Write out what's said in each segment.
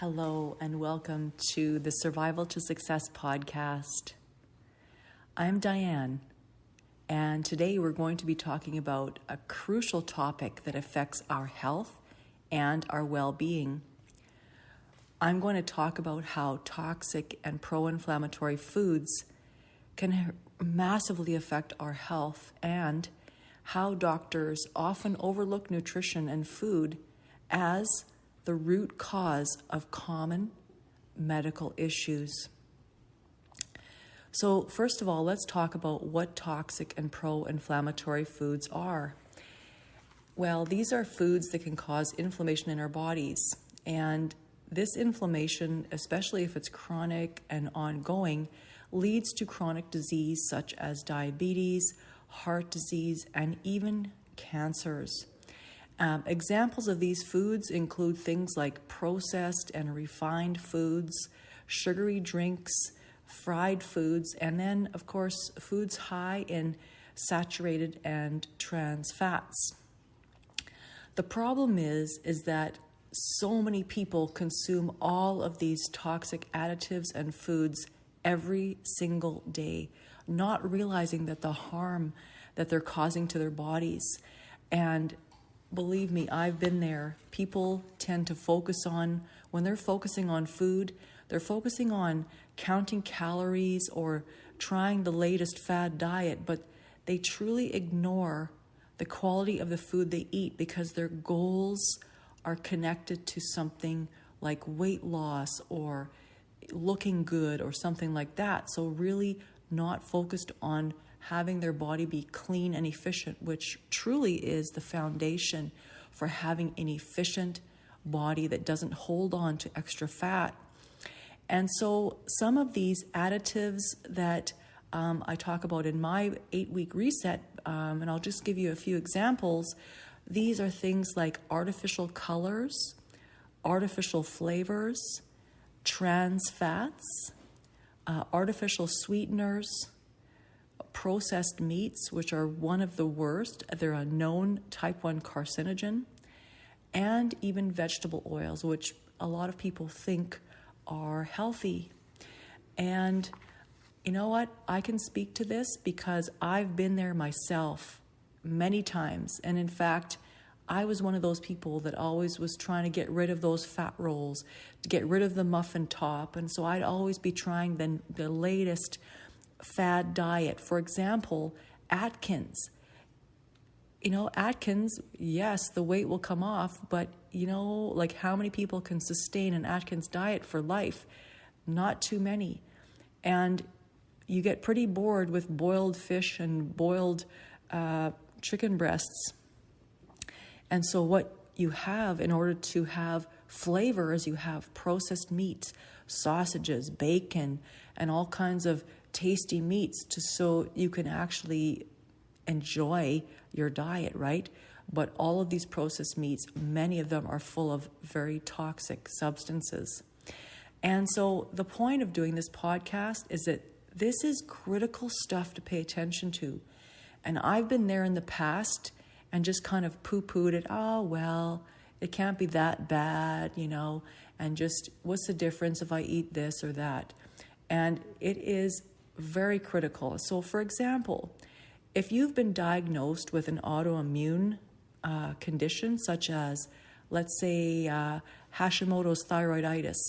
Hello and welcome to the Survival to Success podcast. I'm Diane, and today we're going to be talking about a crucial topic that affects our health and our well-being. I'm going to talk about how toxic and pro-inflammatory foods can massively affect our health and how doctors often overlook nutrition and food as the root cause of common medical issues. So first of all, let's talk about what toxic and pro-inflammatory foods are. Well, these are foods that can cause inflammation in our bodies. And this inflammation, especially if it's chronic and ongoing, leads to chronic disease such as diabetes, heart disease, and even cancers. Examples of these foods include things like processed and refined foods, sugary drinks, fried foods, and then, of course, foods high in saturated and trans fats. The problem is that so many people consume all of these toxic additives and foods every single day, not realizing that the harm that they're causing to their bodies. And believe me, I've been there. People tend to focus on, when they're focusing on food, they're focusing on counting calories or trying the latest fad diet, but they truly ignore the quality of the food they eat because their goals are connected to something like weight loss or looking good or something like that. So really not focused on having their body be clean and efficient, which truly is the foundation for having an efficient body that doesn't hold on to extra fat. And so some of these additives that I talk about in my 8-week reset, and I'll just give you a few examples. These are things like artificial colors, artificial flavors, trans fats, artificial sweeteners, processed meats, which are one of the worst. They're a known type 1 carcinogen, and even vegetable oils, which a lot of people think are healthy. And you know what? I can speak to this because I've been there myself many times. And in fact, I was one of those people that always was trying to get rid of those fat rolls, to get rid of the muffin top. And so I'd always be trying the latest fad diet. For example, Atkins. Atkins, yes, the weight will come off, but like how many people can sustain an Atkins diet for life? Not too many. And you get pretty bored with boiled fish and boiled chicken breasts. And so what you have in order to have flavor is you have processed meats, sausages, bacon, and all kinds of tasty meats so you can actually enjoy your diet, right? But all of these processed meats, many of them are full of very toxic substances. And so the point of doing this podcast is that this is critical stuff to pay attention to. And I've been there in the past and just kind of poo-pooed it. Oh, well, it can't be that bad, and just what's the difference if I eat this or that? And it is very critical. So for example, if you've been diagnosed with an autoimmune condition such as, let's say, Hashimoto's thyroiditis,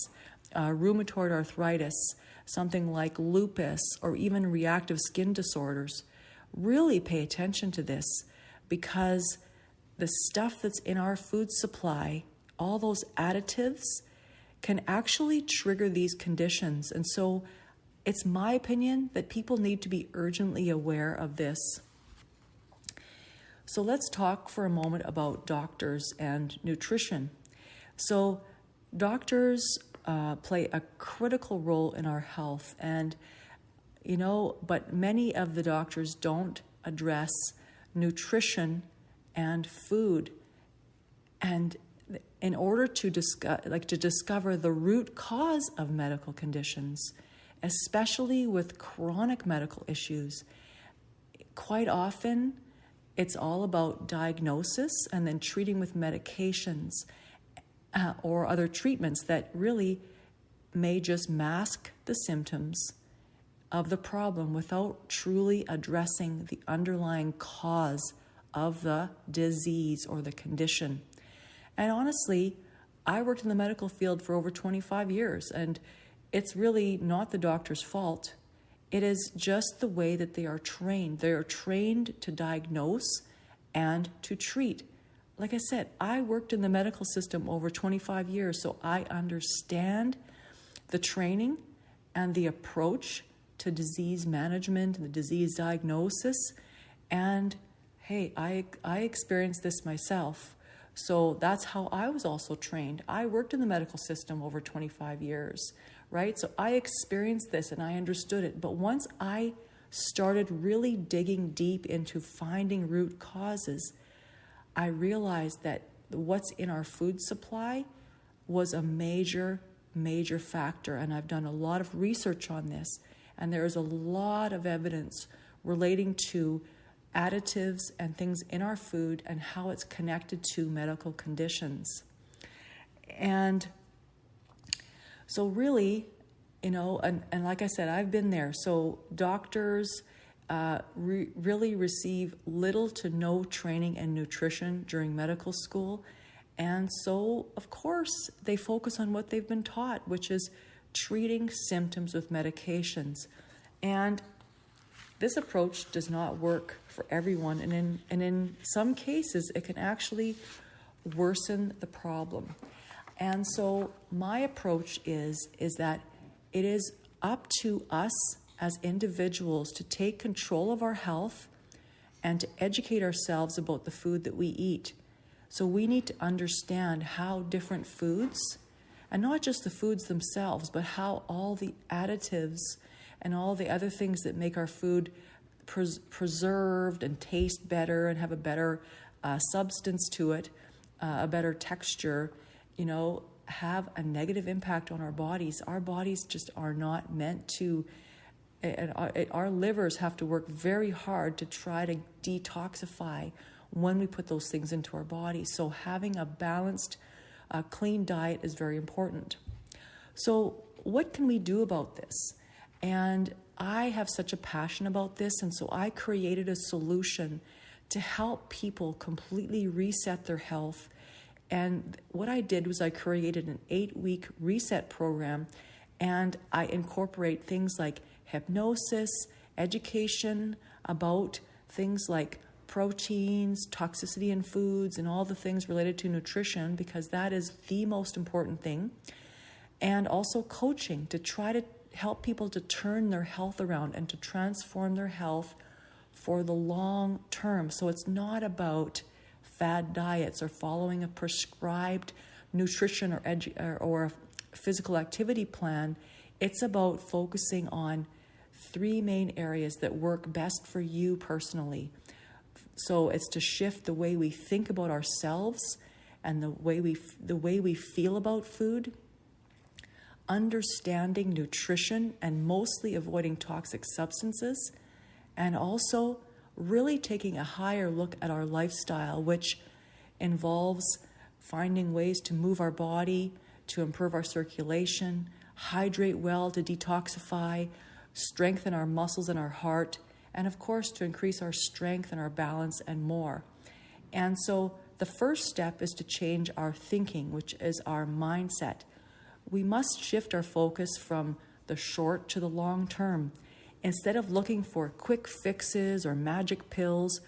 rheumatoid arthritis, something like lupus, or even reactive skin disorders, really pay attention to this because the stuff that's in our food supply, all those additives, can actually trigger these conditions. And so it's my opinion that people need to be urgently aware of this. So let's talk for a moment about doctors and nutrition. So doctors play a critical role in our health, and but many of the doctors don't address nutrition and food. And in order to discover the root cause of medical conditions, especially with chronic medical issues, quite often it's all about diagnosis and then treating with medications. or other treatments that really may just mask the symptoms of the problem without truly addressing the underlying cause of the disease or the condition. And honestly, I worked in the medical field for over 25 years, and it's really not the doctor's fault. It is just the way that they are trained. They are trained to diagnose and to treat. Like I said, I worked in the medical system over 25 years, so I understand the training and the approach to disease management and the disease diagnosis. And hey, I experienced this myself. So that's how I was also trained. I worked in the medical system over 25 years, right? So I experienced this and I understood it. But once I started really digging deep into finding root causes, I realized that what's in our food supply was a major factor. And I've done a lot of research on this. And there is a lot of evidence relating to additives and things in our food and how it's connected to medical conditions. And so really, and like I said, I've been there. So doctors really receive little to no training in nutrition during medical school. And so, of course, they focus on what they've been taught, which is treating symptoms with medications. And this approach does not work for everyone, and in some cases, it can actually worsen the problem. And so my approach is that it is up to us as individuals to take control of our health and to educate ourselves about the food that we eat. So we need to understand how different foods, and not just the foods themselves, but how all the additives and all the other things that make our food preserved and taste better and have a better substance to it, a better texture, have a negative impact on our bodies. Our bodies just are not meant to, our livers have to work very hard to try to detoxify when we put those things into our body. So having a balanced, clean diet is very important. So what can we do about this? And I have such a passion about this, and so I created a solution to help people completely reset their health. And what I did was I created an 8-week reset program, and I incorporate things like hypnosis, education about things like proteins, toxicity in foods, and all the things related to nutrition, because that is the most important thing. And also coaching to try to help people to turn their health around and to transform their health for the long term. So it's not about fad diets or following a prescribed nutrition or a physical activity plan. It's about focusing on 3 main areas that work best for you personally. So it's to shift the way we think about ourselves and the way we feel about food, understanding nutrition and mostly avoiding toxic substances, and also really taking a higher look at our lifestyle, which involves finding ways to move our body, to improve our circulation, hydrate well to detoxify, strengthen our muscles and our heart, and of course to increase our strength and our balance and more. And so the first step is to change our thinking, which is our mindset. We must shift our focus from the short to the long term. Instead of looking for quick fixes or magic pills,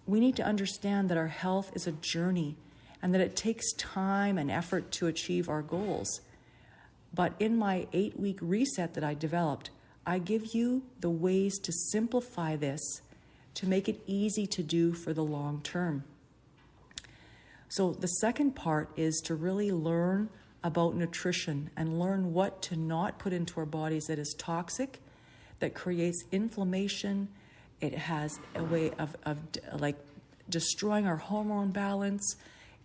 we need to understand that our health is a journey and that it takes time and effort to achieve our goals. But in my 8-week reset that I developed, I give you the ways to simplify this to make it easy to do for the long term. So the second part is to really learn about nutrition and learn what to not put into our bodies that is toxic, that creates inflammation. It has a way of destroying our hormone balance.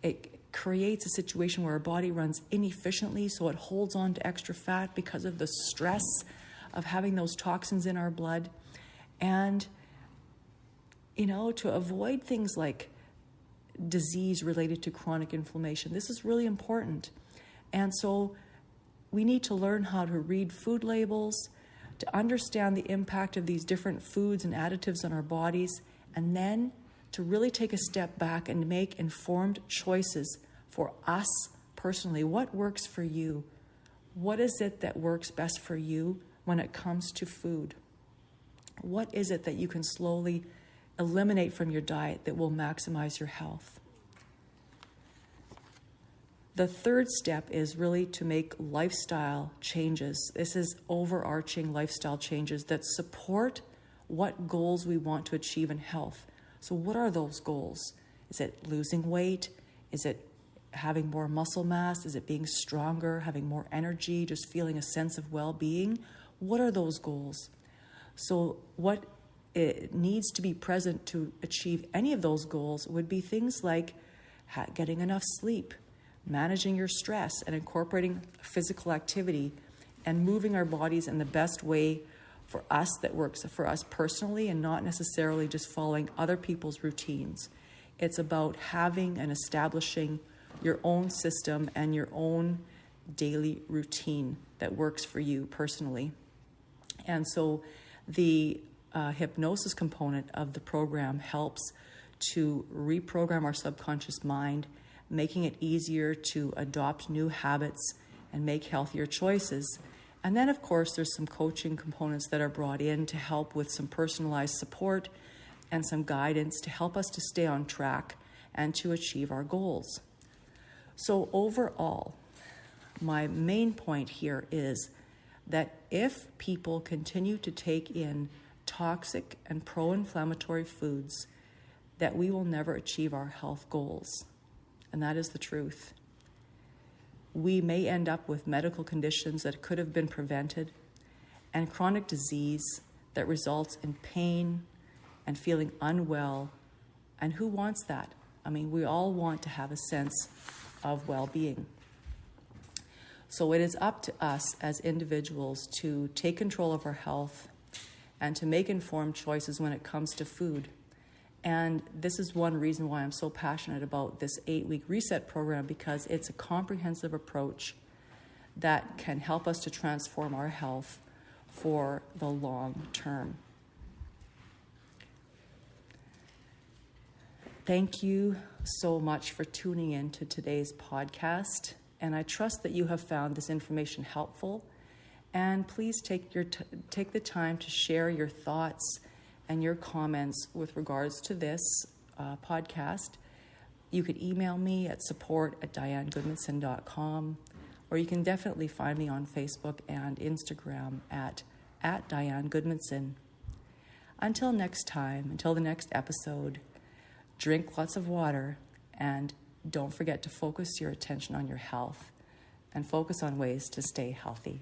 It creates a situation where our body runs inefficiently, so it holds on to extra fat because of the stress of having those toxins in our blood. And, to avoid things like disease related to chronic inflammation. This is really important. And so we need to learn how to read food labels, to understand the impact of these different foods and additives on our bodies, and then to really take a step back and make informed choices for us personally. What works for you? What is it that works best for you when it comes to food? What is it that you can slowly eliminate from your diet that will maximize your health? The third step is really to make lifestyle changes. This is overarching lifestyle changes that support what goals we want to achieve in health. So what are those goals? Is it losing weight? Is it having more muscle mass? Is it being stronger, having more energy, just feeling a sense of well-being? What are those goals? So what it needs to be present to achieve any of those goals would be things like getting enough sleep, managing your stress, and incorporating physical activity and moving our bodies in the best way for us that works for us personally, and not necessarily just following other people's routines. It's about having and establishing your own system and your own daily routine that works for you personally. And so the hypnosis component of the program helps to reprogram our subconscious mind, making it easier to adopt new habits and make healthier choices. And then, of course, there's some coaching components that are brought in to help with some personalized support and some guidance to help us to stay on track and to achieve our goals. So overall, my main point here is that if people continue to take in toxic and pro-inflammatory foods, that we will never achieve our health goals. And that is the truth. We may end up with medical conditions that could have been prevented, and chronic disease that results in pain and feeling unwell. And who wants that? I mean, we all want to have a sense of well-being. So it is up to us as individuals to take control of our health and to make informed choices when it comes to food. And this is one reason why I'm so passionate about this 8-week reset program, because it's a comprehensive approach that can help us to transform our health for the long term. Thank you so much for tuning in to today's podcast, and I trust that you have found this information helpful. And please take the time to share your thoughts and your comments with regards to this podcast. You could email me at support@dianegoodmanson.com, or you can definitely find me on Facebook and Instagram at Diane Goodmanson. Until next time, until the next episode, drink lots of water, and don't forget to focus your attention on your health and focus on ways to stay healthy.